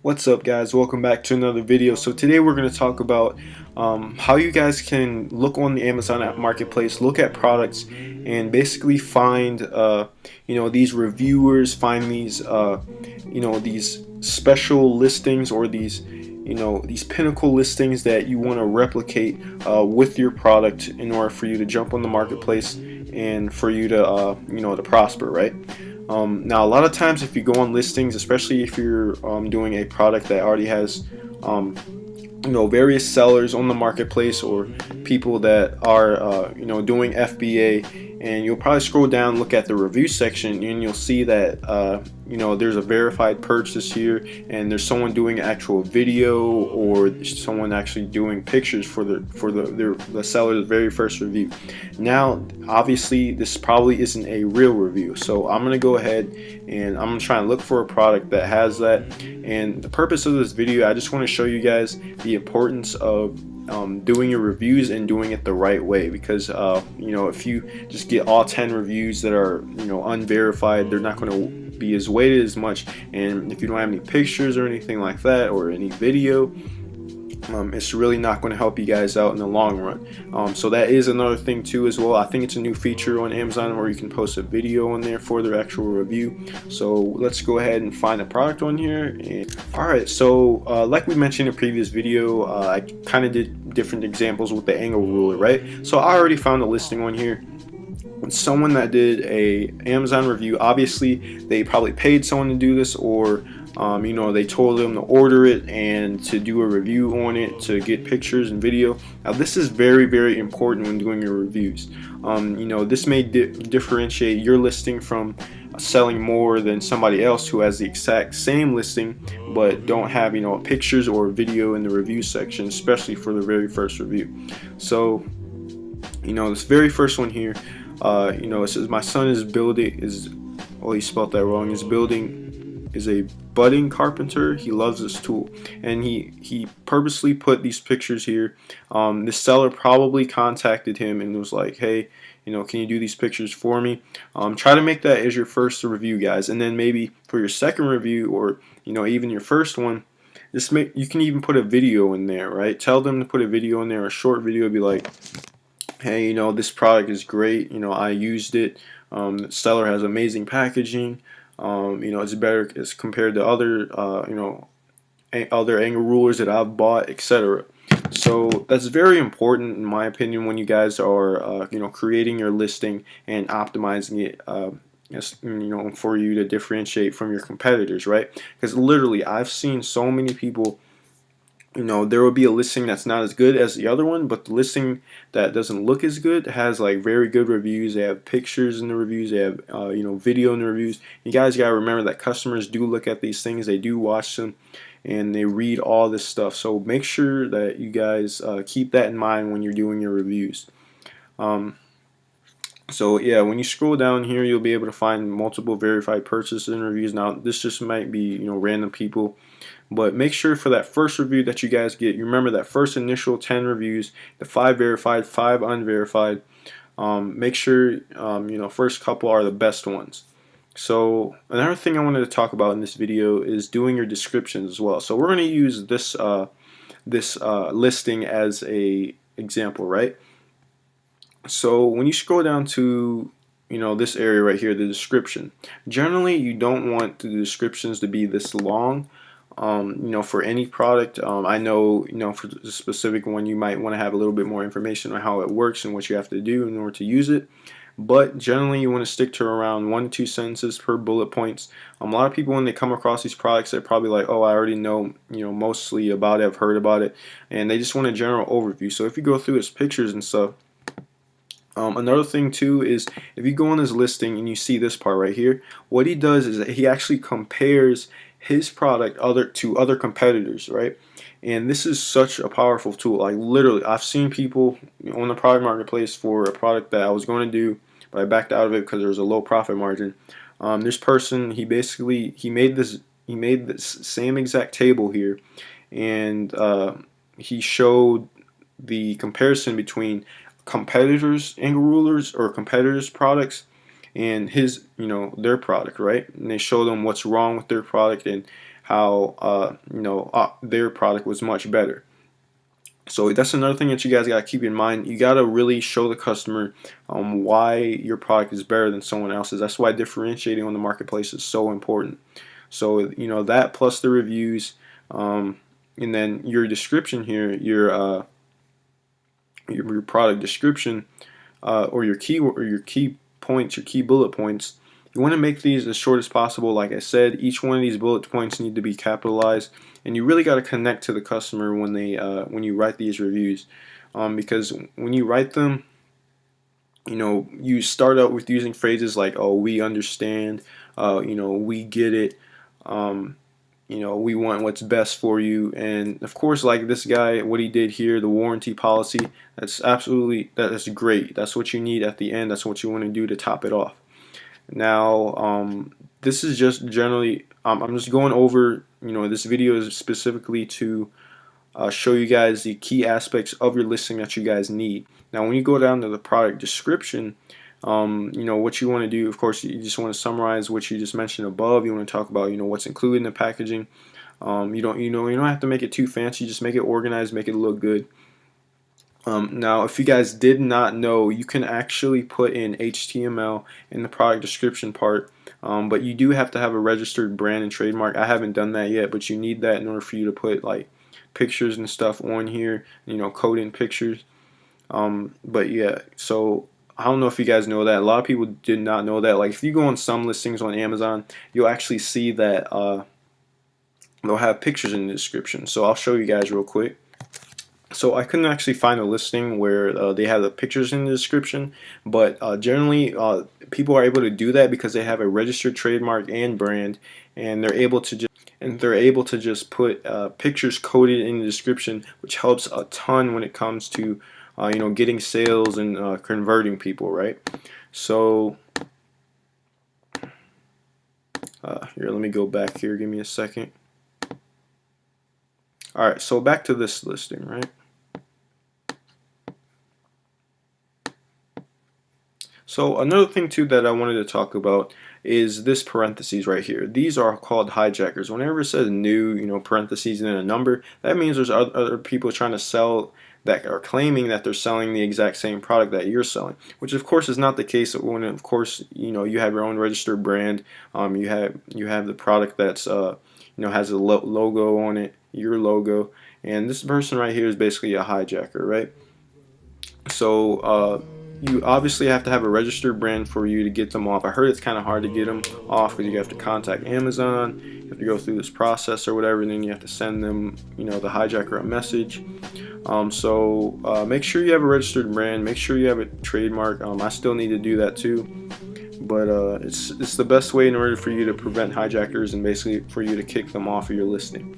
What's up, guys? Welcome back to another video. So today we're going to talk about how you guys can look on the Amazon app marketplace, look at products, and basically find these reviewers, find these these special listings, or these pinnacle listings that you want to replicate with your product in order for you to jump on the marketplace and for you to to prosper, right? Now, a lot of times, if you go on listings, especially if you're doing a product that already has various sellers on the marketplace, or people that are doing FBA, and you'll probably scroll down, look at the review section, and you'll see that there's a verified purchase here, and there's someone doing actual video, or someone actually doing pictures for the seller's very first review. Now, obviously, this probably isn't a real review, so I'm gonna go ahead and I'm gonna try and look for a product that has that. And the purpose of this video, I just want to show you guys the importance of doing your reviews and doing it the right way, because if you just get all 10 reviews that are unverified, they're not going to be as weighted as much. And if you don't have any pictures or anything like that, or any video, it's really not going to help you guys out in the long run. So that is another thing too as well. I think it's a new feature on Amazon where you can post a video on there for their actual review. So let's go ahead and find a product on here. Alright, so like we mentioned in a previous video, I kind of did different examples with the angle ruler, right? So I already found a listing on here. Someone that did a Amazon review. Obviously they probably paid someone to do this, or they told them to order it and to do a review on it, to get pictures and video. Now this is very, very important when doing your reviews. This may differentiate your listing from selling more than somebody else who has the exact same listing but don't have pictures or video in the review section, especially for the very first review. So this very first one here, it says my son is building, well, he spelled that wrong, is a budding carpenter. He loves this tool, and he purposely put these pictures here. This seller probably contacted him and was like, hey, can you do these pictures for me? Try to make that as your first review, guys, and then maybe for your second review, or even your first one, you can even put a video in there, right? Tell them to put a video in there, a short video. Be like, hey, this product is great, I used it, the seller has amazing packaging, it's better as compared to other other angle rulers that I've bought, etc. So that's very important in my opinion when you guys are creating your listing and optimizing it, for you to differentiate from your competitors, right? Because literally I've seen so many people, there will be a listing that's not as good as the other one, but the listing that doesn't look as good has like very good reviews. They have pictures in the reviews, they have video in the reviews. You guys gotta remember that customers do look at these things, they do watch them, and they read all this stuff. So make sure that you guys keep that in mind when you're doing your reviews. So yeah, when you scroll down here, you'll be able to find multiple verified purchases and reviews. Now this just might be random people, but make sure for that first review that you guys get, you remember that first initial 10 reviews, the 5 verified, 5 unverified. Make sure first couple are the best ones. So another thing I wanted to talk about in this video is doing your descriptions as well. So we're going to use this listing as a example, right? So when you scroll down to this area right here, the description, generally you don't want the descriptions to be this long. For any product, I know for the specific one you might want to have a little bit more information on how it works and what you have to do in order to use it, but generally you want to stick to around 1 to 2 sentences per bullet points. A lot of people, when they come across these products, they're probably like, oh, I already know mostly about it, I've heard about it, and they just want a general overview. So if you go through its pictures and stuff, another thing too is if you go on his listing and you see this part right here, what he does is that he actually compares his product to other competitors, right? And this is such a powerful tool. Like literally, I've seen people on the product marketplace for a product that I was going to do, but I backed out of it because there was a low profit margin. This person, he made this same exact table here, and he showed the comparison between competitors' angle rulers or competitors' products and their product, right? And they show them what's wrong with their product, and how their product was much better. So that's another thing that you guys got to keep in mind. You got to really show the customer why your product is better than someone else's. That's why differentiating on the marketplace is so important. So that plus the reviews, and then your description here, your product description, or your key points, your key bullet points. You want to make these as short as possible. Like I said, each one of these bullet points need to be capitalized, and you really got to connect to the customer when you write these reviews, because when you write them, you start out with using phrases like, "Oh, we understand," "we get it," "we want what's best for you," and of course, like this guy, what he did here, the warranty policy. That's great. That's what you need at the end. That's what you want to do to top it off. Now, this is just generally, I'm just going over, this video is specifically to show you guys the key aspects of your listing that you guys need. Now, when you go down to the product description, what you want to do, of course, you just want to summarize what you just mentioned above. You want to talk about, what's included in the packaging. You don't have to make it too fancy. Just make it organized, make it look good. Now, if you guys did not know, you can actually put in HTML in the product description part, but you do have to have a registered brand and trademark. I haven't done that yet, but you need that in order for you to put like pictures and stuff on here, code in pictures. But yeah, so I don't know if you guys know that. A lot of people did not know that. Like if you go on some listings on Amazon, you'll actually see that they'll have pictures in the description. So I'll show you guys real quick. So I couldn't actually find a listing where they have the pictures in the description, but generally people are able to do that because they have a registered trademark and brand, and they're able to just put pictures coded in the description, which helps a ton when it comes to getting sales and converting people, right? So here, let me go back here. Give me a second. All right, so back to this listing, right? So another thing too that I wanted to talk about is this parentheses right here. These are called hijackers. Whenever it says new, parentheses and then a number, that means there's other people trying to sell that are claiming that they're selling the exact same product that you're selling, which of course is not the case. When of course you have your own registered brand, you have the product that's has a logo on it, your logo, and this person right here is basically a hijacker, right? So you obviously have to have a registered brand for you to get them off. I heard it's kind of hard to get them off because you have to contact Amazon, you have to go through this process or whatever, and then you have to send them, the hijacker a message. So make sure you have a registered brand, make sure you have a trademark. I still need to do that too, but it's the best way in order for you to prevent hijackers and basically for you to kick them off of your listing.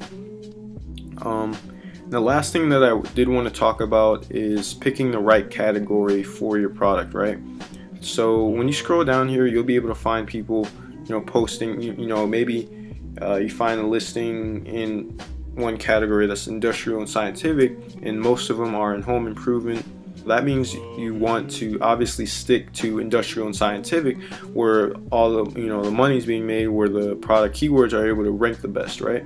The last thing that I did want to talk about is picking the right category for your product, right? So when you scroll down here, you'll be able to find people, posting, maybe you find a listing in one category that's industrial and scientific, and most of them are in home improvement. That means you want to obviously stick to industrial and scientific, where all the the money is being made, where the product keywords are able to rank the best, right?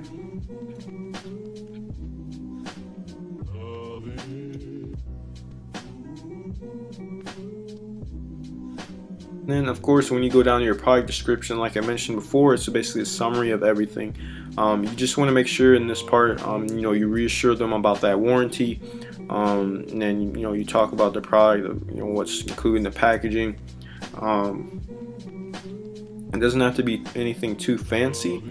Then of course when you go down to your product description, like I mentioned before, it's basically a summary of everything. You just want to make sure in this part you reassure them about that warranty, and then you talk about the product, what's included in the packaging. It doesn't have to be anything too fancy,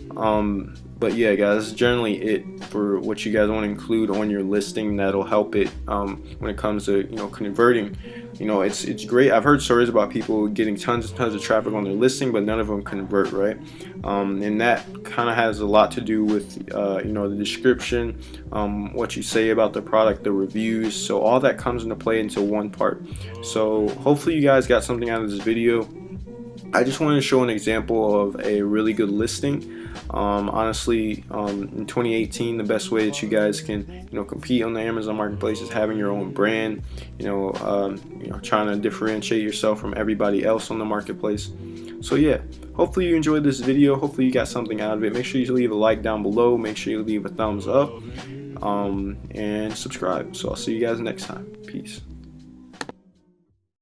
but yeah guys, that's generally it for what you guys want to include on your listing that'll help it when it comes to converting. It's great. I've heard stories about people getting tons and tons of traffic on their listing, but none of them convert, right? And that kind of has a lot to do with the description, what you say about the product, the reviews. So all that comes into play into one part. So hopefully you guys got something out of this video. I just wanted to show an example of a really good listing. Honestly, in 2018, the best way that you guys can compete on the Amazon marketplace is having your own brand. Trying to differentiate yourself from everybody else on the marketplace. So yeah, hopefully you enjoyed this video. Hopefully you got something out of it. Make sure you leave a like down below. Make sure you leave a thumbs up, and subscribe. So I'll see you guys next time. Peace.